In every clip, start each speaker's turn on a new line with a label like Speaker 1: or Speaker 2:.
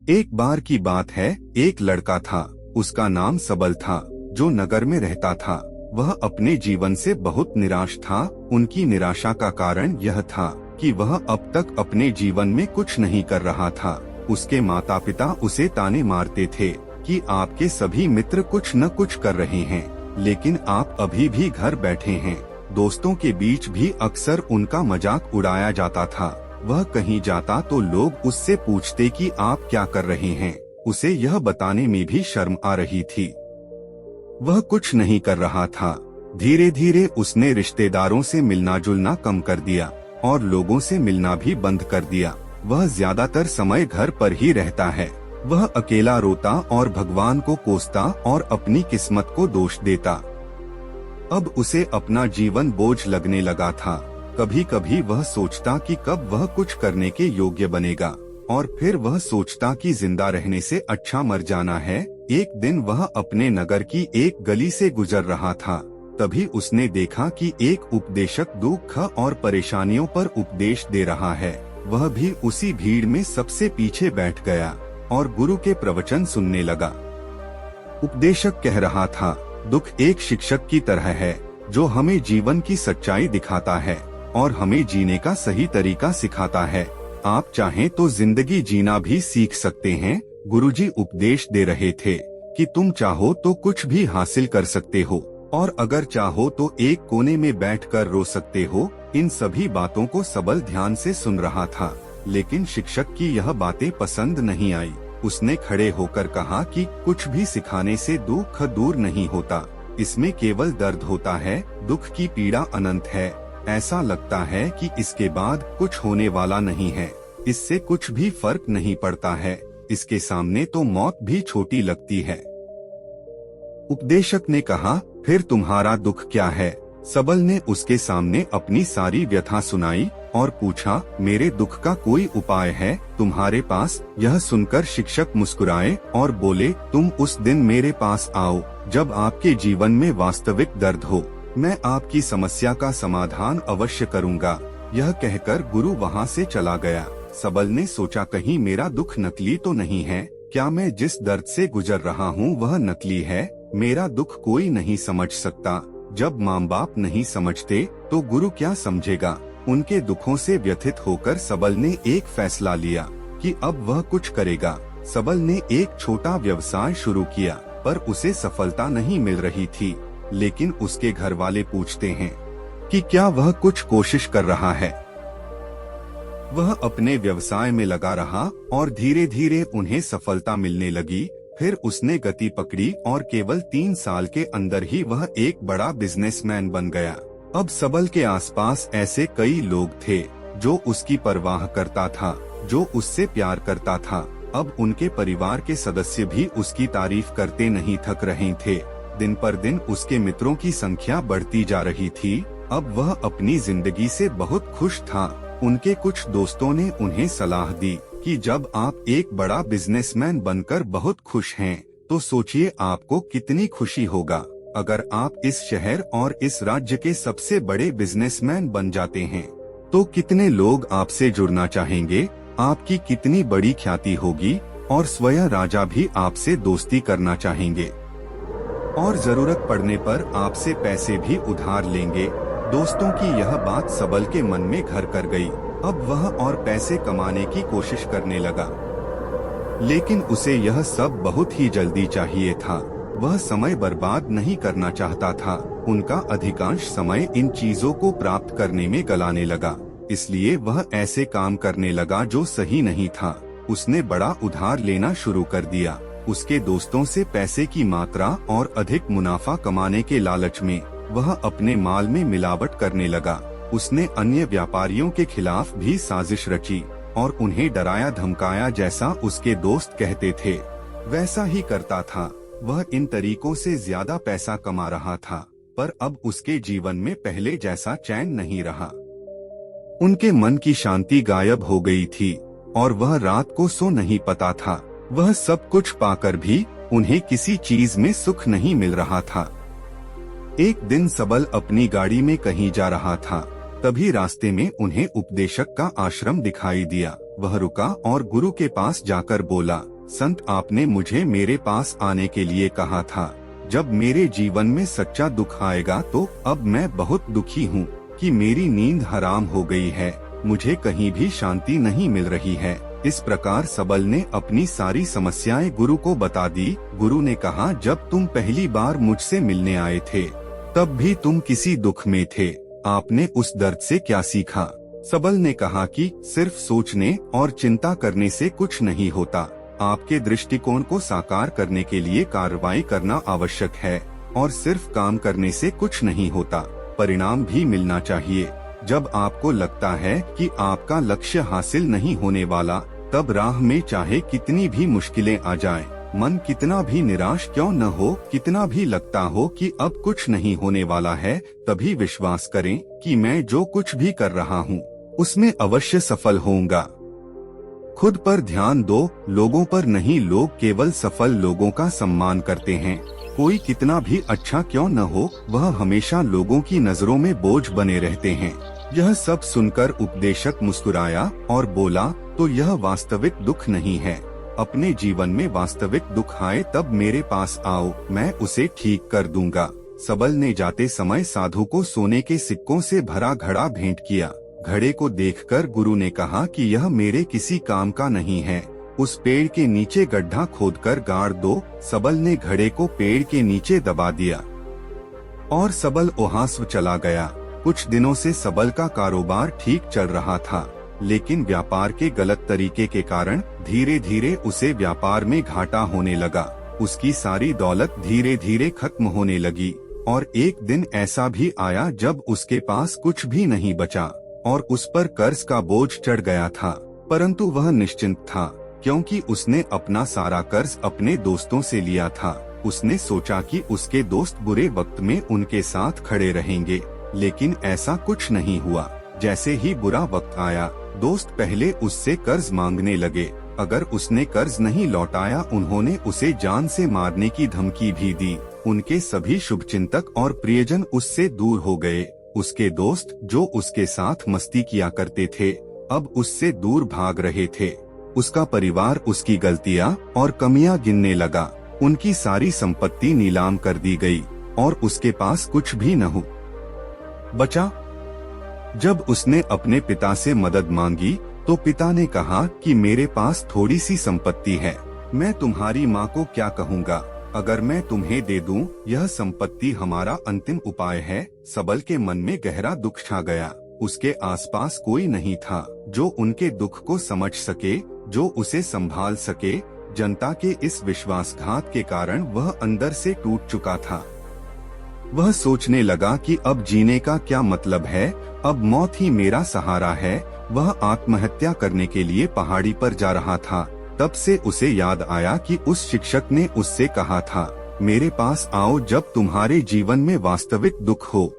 Speaker 1: एक बार की बात है, एक लड़का था, उसका नाम सबल था, जो नगर में रहता था। वह अपने जीवन से बहुत निराश था। उनकी निराशा का कारण यह था कि वह अब तक अपने जीवन में कुछ नहीं कर रहा था। उसके माता पिता उसे ताने मारते थे कि आपके सभी मित्र कुछ न कुछ कर रहे हैं, लेकिन आप अभी भी घर बैठे हैं। दोस्तों के बीच भी अक्सर उनका मजाक उड़ाया जाता था। वह कहीं जाता तो लोग उससे पूछते कि आप क्या कर रहे हैं। उसे यह बताने में भी शर्म आ रही थी। वह कुछ नहीं कर रहा था। धीरे धीरे उसने रिश्तेदारों से मिलना जुलना कम कर दिया और लोगों से मिलना भी बंद कर दिया। वह ज्यादातर समय घर पर ही रहता है। वह अकेला रोता और भगवान को कोसता और अपनी किस्मत को दोष देता। अब उसे अपना जीवन बोझ लगने लगा था। कभी कभी वह सोचता कि कब वह कुछ करने के योग्य बनेगा, और फिर वह सोचता कि जिंदा रहने से अच्छा मर जाना है। एक दिन वह अपने नगर की एक गली से गुजर रहा था। तभी उसने देखा कि एक उपदेशक दुख और परेशानियों पर उपदेश दे रहा है। वह भी उसी भीड़ में सबसे पीछे बैठ गया और गुरु के प्रवचन सुनने लगा। उपदेशक कह रहा था, दुख एक शिक्षक की तरह है जो हमें जीवन की सच्चाई दिखाता है और हमें जीने का सही तरीका सिखाता है। आप चाहें तो जिंदगी जीना भी सीख सकते हैं। गुरुजी उपदेश दे रहे थे कि तुम चाहो तो कुछ भी हासिल कर सकते हो, और अगर चाहो तो एक कोने में बैठकर रो सकते हो। इन सभी बातों को सबल ध्यान से सुन रहा था, लेकिन शिक्षक की यह बातें पसंद नहीं आई। उसने खड़े होकर कहा कि कुछ भी सिखाने से दुख दूर नहीं होता, इसमें केवल दर्द होता है। दुख की पीड़ा अनंत है। ऐसा लगता है कि इसके बाद कुछ होने वाला नहीं है। इससे कुछ भी फर्क नहीं पड़ता है। इसके सामने तो मौत भी छोटी लगती है। उपदेशक ने कहा, फिर तुम्हारा दुख क्या है? सबल ने उसके सामने अपनी सारी व्यथा सुनाई और पूछा, मेरे दुख का कोई उपाय है तुम्हारे पास? यह सुनकर शिक्षक मुस्कुराए और बोले, तुम उस दिन मेरे पास आओ जब आपके जीवन में वास्तविक दर्द हो। मैं आपकी समस्या का समाधान अवश्य करूंगा। यह कहकर गुरु वहां से चला गया। सबल ने सोचा, कहीं मेरा दुख नकली तो नहीं है? क्या मैं जिस दर्द से गुजर रहा हूँ वह नकली है? मेरा दुख कोई नहीं समझ सकता। जब माँ बाप नहीं समझते तो गुरु क्या समझेगा? उनके दुखों से व्यथित होकर सबल ने एक फैसला लिया कि अब वह कुछ करेगा। सबल ने एक छोटा व्यवसाय शुरू किया, पर उसे सफलता नहीं मिल रही थी। लेकिन उसके घर वाले पूछते हैं कि क्या वह कुछ कोशिश कर रहा है। वह अपने व्यवसाय में लगा रहा और धीरे धीरे उन्हें सफलता मिलने लगी। फिर उसने गति पकड़ी और केवल 3 साल के अंदर ही वह एक बड़ा बिजनेसमैन बन गया। अब सबल के आसपास ऐसे कई लोग थे जो उसकी परवाह करता था, जो उससे प्यार करता था। अब उनके परिवार के सदस्य भी उसकी तारीफ करते नहीं थक रहे थे। दिन पर दिन उसके मित्रों की संख्या बढ़ती जा रही थी। अब वह अपनी जिंदगी से बहुत खुश था। उनके कुछ दोस्तों ने उन्हें सलाह दी कि जब आप एक बड़ा बिजनेसमैन बनकर बहुत खुश हैं, तो सोचिए आपको कितनी खुशी होगा अगर आप इस शहर और इस राज्य के सबसे बड़े बिजनेसमैन बन जाते हैं। तो कितने लोग आपसे जुड़ना चाहेंगे, आपकी कितनी बड़ी ख्याति होगी, और स्वयं राजा भी आपसे दोस्ती करना चाहेंगे और जरूरत पड़ने पर आपसे पैसे भी उधार लेंगे। दोस्तों की यह बात सबल के मन में घर कर गई। अब वह और पैसे कमाने की कोशिश करने लगा, लेकिन उसे यह सब बहुत ही जल्दी चाहिए था। वह समय बर्बाद नहीं करना चाहता था। उनका अधिकांश समय इन चीजों को प्राप्त करने में गलाने लगा। इसलिए वह ऐसे काम करने लगा जो सही नहीं था। उसने बड़ा उधार लेना शुरू कर दिया। उसके दोस्तों से पैसे की मात्रा और अधिक मुनाफा कमाने के लालच में वह अपने माल में मिलावट करने लगा। उसने अन्य व्यापारियों के खिलाफ भी साजिश रची और उन्हें डराया धमकाया, जैसा उसके दोस्त कहते थे वैसा ही करता था। वह इन तरीकों से ज्यादा पैसा कमा रहा था, पर अब उसके जीवन में पहले जैसा चैन नहीं रहा। उनके मन की शांति गायब हो गई थी और वह रात को सो नहीं पाता था। वह सब कुछ पाकर भी उन्हें किसी चीज में सुख नहीं मिल रहा था। एक दिन सबल अपनी गाड़ी में कहीं जा रहा था। तभी रास्ते में उन्हें उपदेशक का आश्रम दिखाई दिया। वह रुका और गुरु के पास जाकर बोला, संत आपने मुझे मेरे पास आने के लिए कहा था। जब मेरे जीवन में सच्चा दुख आएगा तो अब मैं बहुत दुखी हूँ कि मेरी नींद हराम हो गई है, मुझे कहीं भी शांति नहीं मिल रही है। इस प्रकार सबल ने अपनी सारी समस्याएं गुरु को बता दी। गुरु ने कहा, जब तुम पहली बार मुझसे मिलने आए थे तब भी तुम किसी दुख में थे, आपने उस दर्द से क्या सीखा? सबल ने कहा कि सिर्फ सोचने और चिंता करने से कुछ नहीं होता, आपके दृष्टिकोण को साकार करने के लिए कार्रवाई करना आवश्यक है और सिर्फ काम करने से कुछ नहीं होता, परिणाम भी मिलना चाहिए। जब आपको लगता है कि आपका लक्ष्य हासिल नहीं होने वाला, तब राह में चाहे कितनी भी मुश्किलें आ जाएं, मन कितना भी निराश क्यों न हो, कितना भी लगता हो कि अब कुछ नहीं होने वाला है, तभी विश्वास करें कि मैं जो कुछ भी कर रहा हूँ उसमें अवश्य सफल होऊंगा। खुद पर ध्यान दो, लोगों पर नहीं। लोग केवल सफल लोगों का सम्मान करते हैं। कोई कितना भी अच्छा क्यों न हो, वह हमेशा लोगों की नजरों में बोझ बने रहते हैं। यह सब सुनकर उपदेशक मुस्कुराया और बोला, तो यह वास्तविक दुख नहीं है। अपने जीवन में वास्तविक दुख आए तब मेरे पास आओ, मैं उसे ठीक कर दूंगा। सबल ने जाते समय साधु को सोने के सिक्कों से भरा घड़ा भेंट किया। घड़े को देखकर गुरु ने कहा कि यह मेरे किसी काम का नहीं है, उस पेड़ के नीचे गड्ढा खोदकर गाड़ दो। सबल ने घड़े को पेड़ के नीचे दबा दिया और सबल ओहास्व चला गया। कुछ दिनों से सबल का कारोबार ठीक चल रहा था, लेकिन व्यापार के गलत तरीके के कारण धीरे धीरे उसे व्यापार में घाटा होने लगा। उसकी सारी दौलत धीरे धीरे खत्म होने लगी और एक दिन ऐसा भी आया जब उसके पास कुछ भी नहीं बचा और उस पर कर्ज का बोझ चढ़ गया था। परंतु वह निश्चिंत था, क्योंकि उसने अपना सारा कर्ज अपने दोस्तों से लिया था। उसने सोचा कि उसके दोस्त बुरे वक्त में उनके साथ खड़े रहेंगे, लेकिन ऐसा कुछ नहीं हुआ। जैसे ही बुरा वक्त आया, दोस्त पहले उससे कर्ज मांगने लगे। अगर उसने कर्ज नहीं लौटाया, उन्होंने उसे जान से मारने की धमकी भी दी। उनके सभी शुभचिंतक और प्रियजन उससे दूर हो गए। उसके दोस्त जो उसके साथ मस्ती किया करते थे, अब उससे दूर भाग रहे थे। उसका परिवार उसकी गलतियां और कमियां गिनने लगा। उनकी सारी संपत्ति नीलाम कर दी गई और उसके पास कुछ भी न हो बचा। जब उसने अपने पिता से मदद मांगी तो पिता ने कहा कि मेरे पास थोड़ी सी संपत्ति है, मैं तुम्हारी माँ को क्या कहूँगा अगर मैं तुम्हें दे दूं? यह संपत्ति हमारा अंतिम उपाय है। सबल के मन में गहरा दुख छा गया। उसके आसपास कोई नहीं था जो उनके दुख को समझ सके, जो उसे संभाल सके। जनता के इस विश्वासघात के कारण वह अंदर से टूट चुका था। वह सोचने लगा कि अब जीने का क्या मतलब है, अब मौत ही मेरा सहारा है। वह आत्महत्या करने के लिए पहाड़ी पर जा रहा था। तब से उसे याद आया कि उस शिक्षक ने उससे कहा था, मेरे पास आओ जब तुम्हारे जीवन में वास्तविक दुख हो।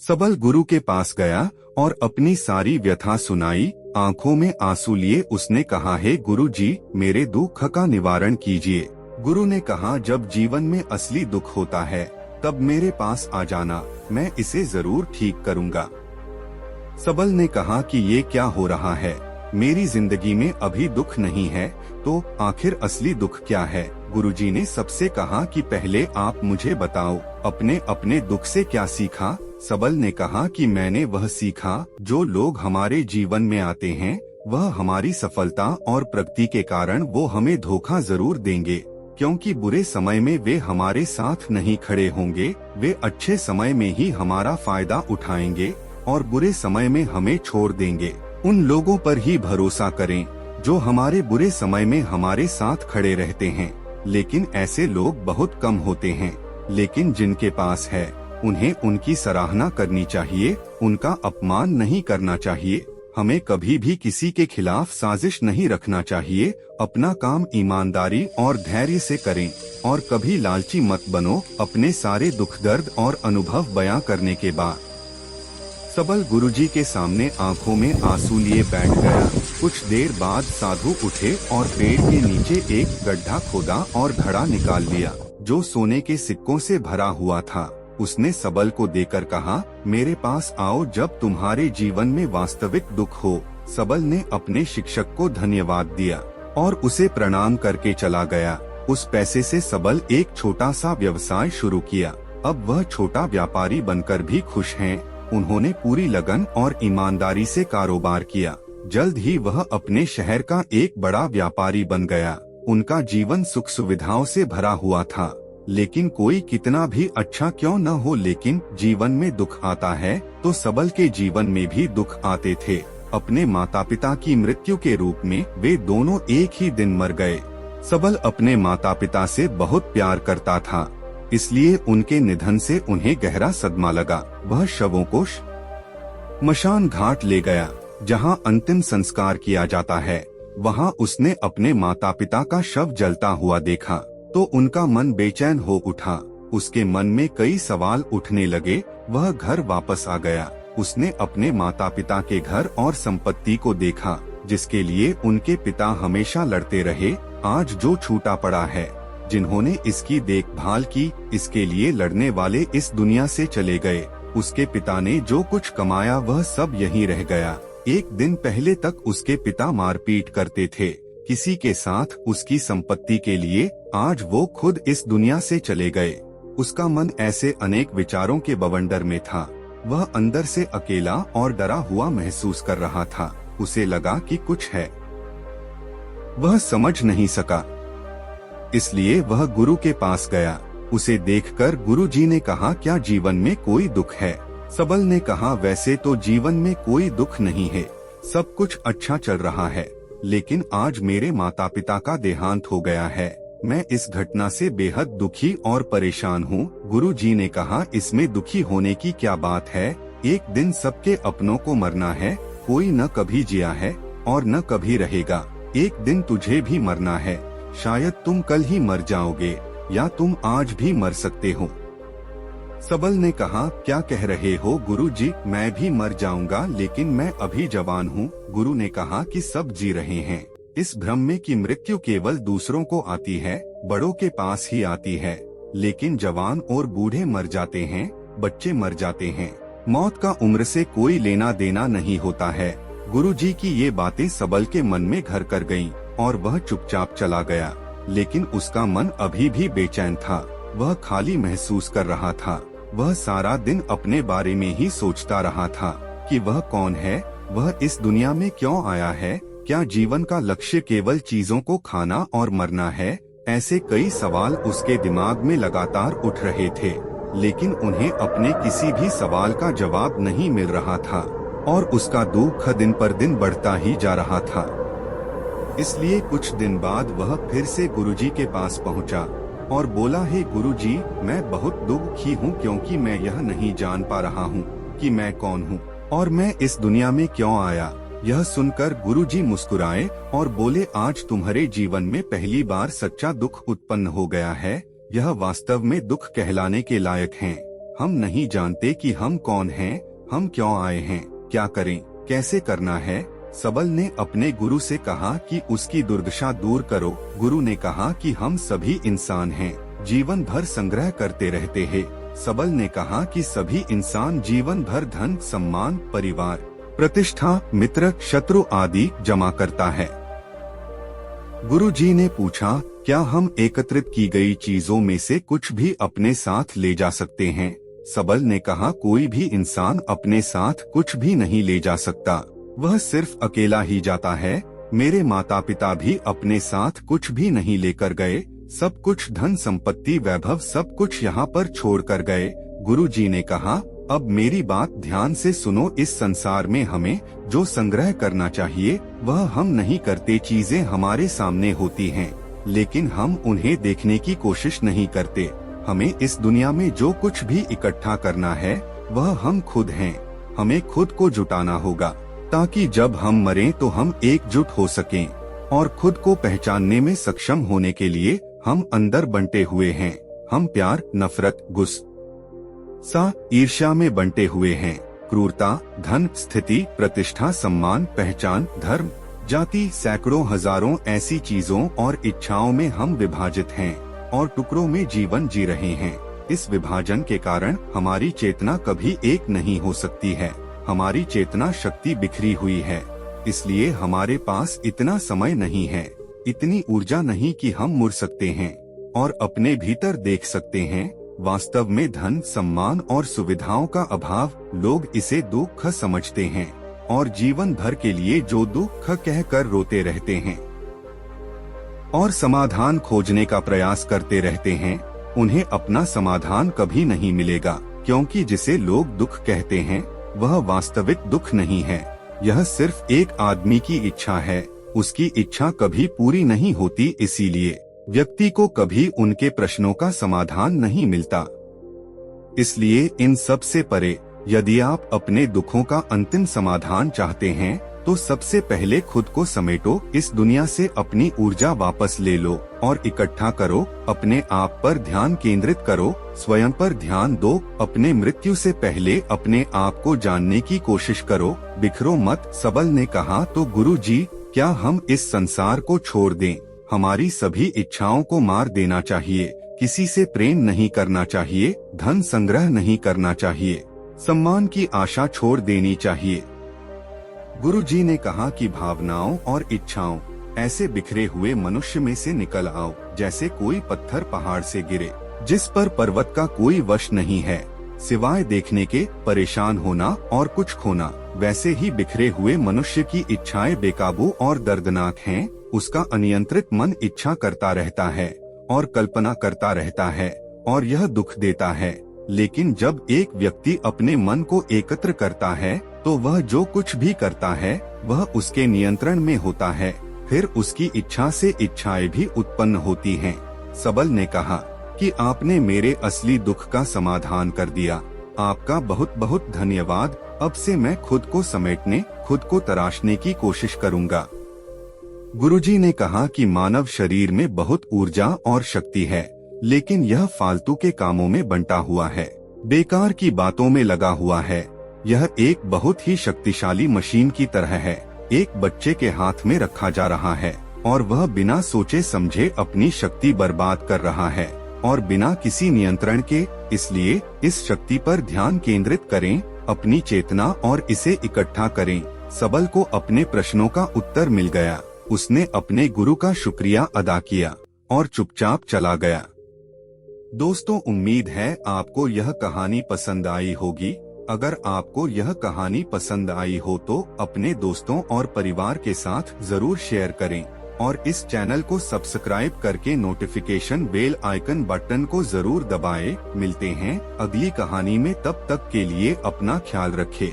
Speaker 1: सबल गुरु के पास गया और अपनी सारी व्यथा सुनाई। आंखों में आंसू लिए उसने कहा, हे गुरु जी, मेरे दुख का निवारण कीजिए। गुरु ने कहा, जब जीवन में असली दुख होता है तब मेरे पास आ जाना, मैं इसे जरूर ठीक करूंगा। सबल ने कहा कि ये क्या हो रहा है, मेरी जिंदगी में अभी दुख नहीं है, तो आखिर असली दुख क्या है? गुरुजी ने सबसे कहा कि पहले आप मुझे बताओ, अपने अपने दुख से क्या सीखा? सबल ने कहा कि मैंने वह सीखा, जो लोग हमारे जीवन में आते हैं वह हमारी सफलता और प्रगति के कारण वो हमें धोखा जरूर देंगे, क्योंकि बुरे समय में वे हमारे साथ नहीं खड़े होंगे। वे अच्छे समय में ही हमारा फायदा उठाएंगे और बुरे समय में हमें छोड़ देंगे। उन लोगों पर ही भरोसा करें जो हमारे बुरे समय में हमारे साथ खड़े रहते हैं। लेकिन ऐसे लोग बहुत कम होते हैं, लेकिन जिनके पास है उन्हें उनकी सराहना करनी चाहिए, उनका अपमान नहीं करना चाहिए। हमें कभी भी किसी के खिलाफ साजिश नहीं रखना चाहिए। अपना काम ईमानदारी और धैर्य से करें और कभी लालची मत बनो। अपने सारे दुख दर्द और अनुभव बयां करने के बाद सबल गुरुजी के सामने आंखों में आंसू लिए बैठ गया। कुछ देर बाद साधु उठे और पेड़ के नीचे एक गड्ढा खोदा और घड़ा निकाल लिया जो सोने के सिक्कों से भरा हुआ था। उसने सबल को देकर कहा, मेरे पास आओ जब तुम्हारे जीवन में वास्तविक दुख हो। सबल ने अपने शिक्षक को धन्यवाद दिया और उसे प्रणाम करके चला गया। उस पैसे से सबल एक छोटा सा व्यवसाय शुरू किया। अब वह छोटा व्यापारी बनकर भी खुश हैं। उन्होंने पूरी लगन और ईमानदारी से कारोबार किया। जल्द ही वह अपने शहर का एक बड़ा व्यापारी बन गया। उनका जीवन सुख सुविधाओं से भरा हुआ था। लेकिन कोई कितना भी अच्छा क्यों न हो, लेकिन जीवन में दुख आता है तो सबल के जीवन में भी दुख आते थे। अपने माता पिता की मृत्यु के रूप में वे दोनों एक ही दिन मर गए। सबल अपने माता पिता से बहुत प्यार करता था, इसलिए उनके निधन से उन्हें गहरा सदमा लगा। वह शवों को श्मशान घाट ले गया, जहां अंतिम संस्कार किया जाता है। वहां उसने अपने माता पिता का शव जलता हुआ देखा तो उनका मन बेचैन हो उठा। उसके मन में कई सवाल उठने लगे। वह घर वापस आ गया। उसने अपने माता पिता के घर और संपत्ति को देखा, जिसके लिए उनके पिता हमेशा लड़ते रहे। आज जो छूटा पड़ा है, जिन्होंने इसकी देखभाल की, इसके लिए लड़ने वाले इस दुनिया से चले गए। उसके पिता ने जो कुछ कमाया वह सब यहीं रह गया। एक दिन पहले तक उसके पिता मारपीट करते थे किसी के साथ उसकी संपत्ति के लिए। आज वो खुद इस दुनिया से चले गए। उसका मन ऐसे अनेक विचारों के बवंडर में था। वह अंदर से अकेला और डरा हुआ महसूस कर रहा था। उसे लगा कि कुछ है, वह समझ नहीं सका। इसलिए वह गुरु के पास गया। उसे देखकर गुरुजी ने कहा, क्या जीवन में कोई दुख है? सबल ने कहा, वैसे तो जीवन में कोई दुख नहीं है, सब कुछ अच्छा चल रहा है। लेकिन आज मेरे माता पिता का देहांत हो गया है। मैं इस घटना से बेहद दुखी और परेशान हूँ। गुरुजी ने कहा, इसमें दुखी होने की क्या बात है? एक दिन सबके अपनों को मरना है। कोई न कभी जिया है और न कभी रहेगा। एक दिन तुझे भी मरना है। शायद तुम कल ही मर जाओगे या तुम आज भी मर सकते हो। सबल ने कहा, क्या कह रहे हो गुरुजी? मैं भी मर जाऊंगा, लेकिन मैं अभी जवान हूँ। गुरु ने कहा कि सब जी रहे हैं इस भ्रम में कि मृत्यु केवल दूसरों को आती है, बड़ों के पास ही आती है। लेकिन जवान और बूढ़े मर जाते हैं, बच्चे मर जाते हैं। मौत का उम्र से कोई लेना देना नहीं होता है। गुरुजी की ये बातें सबल के मन में घर कर गईं और वह चुपचाप चला गया। लेकिन उसका मन अभी भी बेचैन था। वह खाली महसूस कर रहा था। वह सारा दिन अपने बारे में ही सोचता रहा था कि वह कौन है, वह इस दुनिया में क्यों आया है, क्या जीवन का लक्ष्य केवल चीजों को खाना और मरना है? ऐसे कई सवाल उसके दिमाग में लगातार उठ रहे थे, लेकिन उन्हें अपने किसी भी सवाल का जवाब नहीं मिल रहा था और उसका दुख दिन पर दिन बढ़ता ही जा रहा था। इसलिए कुछ दिन बाद वह फिर से गुरुजी के पास पहुंचा और बोला, हे गुरुजी, मैं बहुत दुखी हूँ क्योंकि मैं यह नहीं जान पा रहा हूँ कि मैं कौन हूँ और मैं इस दुनिया में क्यों आया। यह सुनकर गुरुजी मुस्कुराए और बोले, आज तुम्हारे जीवन में पहली बार सच्चा दुख उत्पन्न हो गया है। यह वास्तव में दुख कहलाने के लायक है। हम नहीं जानते कि हम कौन हैं, हम क्यों आए हैं, क्या करें, कैसे करना है। सबल ने अपने गुरु से कहा कि उसकी दुर्दशा दूर करो। गुरु ने कहा कि हम सभी इंसान हैं, जीवन भर संग्रह करते रहते हैं। सबल ने कहा कि सभी इंसान जीवन भर धन, सम्मान, परिवार, प्रतिष्ठा, मित्र, शत्रु आदि जमा करता है। गुरुजी ने पूछा, क्या हम एकत्रित की गई चीजों में से कुछ भी अपने साथ ले जा सकते हैं? सबल ने कहा, कोई भी इंसान अपने साथ कुछ भी नहीं ले जा सकता, वह सिर्फ अकेला ही जाता है। मेरे माता पिता भी अपने साथ कुछ भी नहीं लेकर गए, सब कुछ धन संपत्ति वैभव सब कुछ यहाँ पर छोड़ कर गए। गुरुजी ने कहा, अब मेरी बात ध्यान से सुनो। इस संसार में हमें जो संग्रह करना चाहिए वह हम नहीं करते। चीजें हमारे सामने होती हैं, लेकिन हम उन्हें देखने की कोशिश नहीं करते। हमें इस दुनिया में जो कुछ भी इकट्ठा करना है वह हम खुद हैं। हमें खुद को जुटाना होगा ताकि जब हम मरें तो हम एकजुट हो सकें। और खुद को पहचानने में सक्षम होने के लिए हम अंदर बंटे हुए हैं। हम प्यार, नफरत, गुस्सा, ईर्ष्या में बंटे हुए हैं। क्रूरता, धन, स्थिति, प्रतिष्ठा, सम्मान, पहचान, धर्म, जाति, सैकड़ों हजारों ऐसी चीजों और इच्छाओं में हम विभाजित हैं और टुकड़ों में जीवन जी रहे हैं। इस विभाजन के कारण हमारी चेतना कभी एक नहीं हो सकती है। हमारी चेतना शक्ति बिखरी हुई है, इसलिए हमारे पास इतना समय नहीं है इतनी ऊर्जा नहीं कि हम मुड़ सकते हैं और अपने भीतर देख सकते हैं। वास्तव में धन, सम्मान और सुविधाओं का अभाव, लोग इसे दुख समझते हैं और जीवन भर के लिए जो दुख कहकर रोते रहते हैं और समाधान खोजने का प्रयास करते रहते हैं, उन्हें अपना समाधान कभी नहीं मिलेगा, क्योंकि जिसे लोग दुख कहते हैं वह वास्तविक दुख नहीं है। यह सिर्फ एक आदमी की इच्छा है, उसकी इच्छा कभी पूरी नहीं होती, इसीलिए व्यक्ति को कभी उनके प्रश्नों का समाधान नहीं मिलता। इसलिए इन सब से परे, यदि आप अपने दुखों का अंतिम समाधान चाहते हैं तो सबसे पहले खुद को समेटो, इस दुनिया से अपनी ऊर्जा वापस ले लो और इकट्ठा करो। अपने आप पर ध्यान केंद्रित करो, स्वयं पर ध्यान दो। अपने मृत्यु से पहले अपने आप को जानने की कोशिश करो, बिखरो मत। सबल ने कहा, तो गुरु जी, क्या हम इस संसार को छोड़ दें? हमारी सभी इच्छाओं को मार देना चाहिए, किसी से प्रेम नहीं करना चाहिए, धन संग्रह नहीं करना चाहिए, सम्मान की आशा छोड़ देनी चाहिए। गुरुजी ने कहा कि भावनाओं और इच्छाओं ऐसे बिखरे हुए मनुष्य में से निकल आओ, जैसे कोई पत्थर पहाड़ से गिरे, जिस पर पर्वत का कोई वश नहीं है, सिवाय देखने के परेशान होना और कुछ खोना। वैसे ही बिखरे हुए मनुष्य की इच्छाएं बेकाबू और दर्दनाक हैं। उसका अनियंत्रित मन इच्छा करता रहता है और कल्पना करता रहता है और यह दुख देता है। लेकिन जब एक व्यक्ति अपने मन को एकत्र करता है तो वह जो कुछ भी करता है वह उसके नियंत्रण में होता है। फिर उसकी इच्छा से इच्छाएं भी उत्पन्न होती हैं। सबल ने कहा कि आपने मेरे असली दुख का समाधान कर दिया। आपका बहुत बहुत धन्यवाद। अब से मैं खुद को समेटने, खुद को तराशने की कोशिश करूंगा। गुरुजी ने कहा कि मानव शरीर में बहुत ऊर्जा और शक्ति है, लेकिन यह फालतू के कामों में बंटा हुआ है, बेकार की बातों में लगा हुआ है। यह एक बहुत ही शक्तिशाली मशीन की तरह है, एक बच्चे के हाथ में रखा जा रहा है और वह बिना सोचे समझे अपनी शक्ति बर्बाद कर रहा है और बिना किसी नियंत्रण के। इसलिए इस शक्ति पर ध्यान केंद्रित करें, अपनी चेतना, और इसे इकट्ठा करें। सबल को अपने प्रश्नों का उत्तर मिल गया। उसने अपने गुरु का शुक्रिया अदा किया और चुपचाप चला गया। दोस्तों, उम्मीद है आपको यह कहानी पसंद आई होगी। अगर आपको यह कहानी पसंद आई हो तो अपने दोस्तों और परिवार के साथ जरूर शेयर करें और इस चैनल को सब्सक्राइब करके नोटिफिकेशन बेल आइकन बटन को जरूर दबाएं। मिलते हैं अगली कहानी में, तब तक के लिए अपना ख्याल रखें।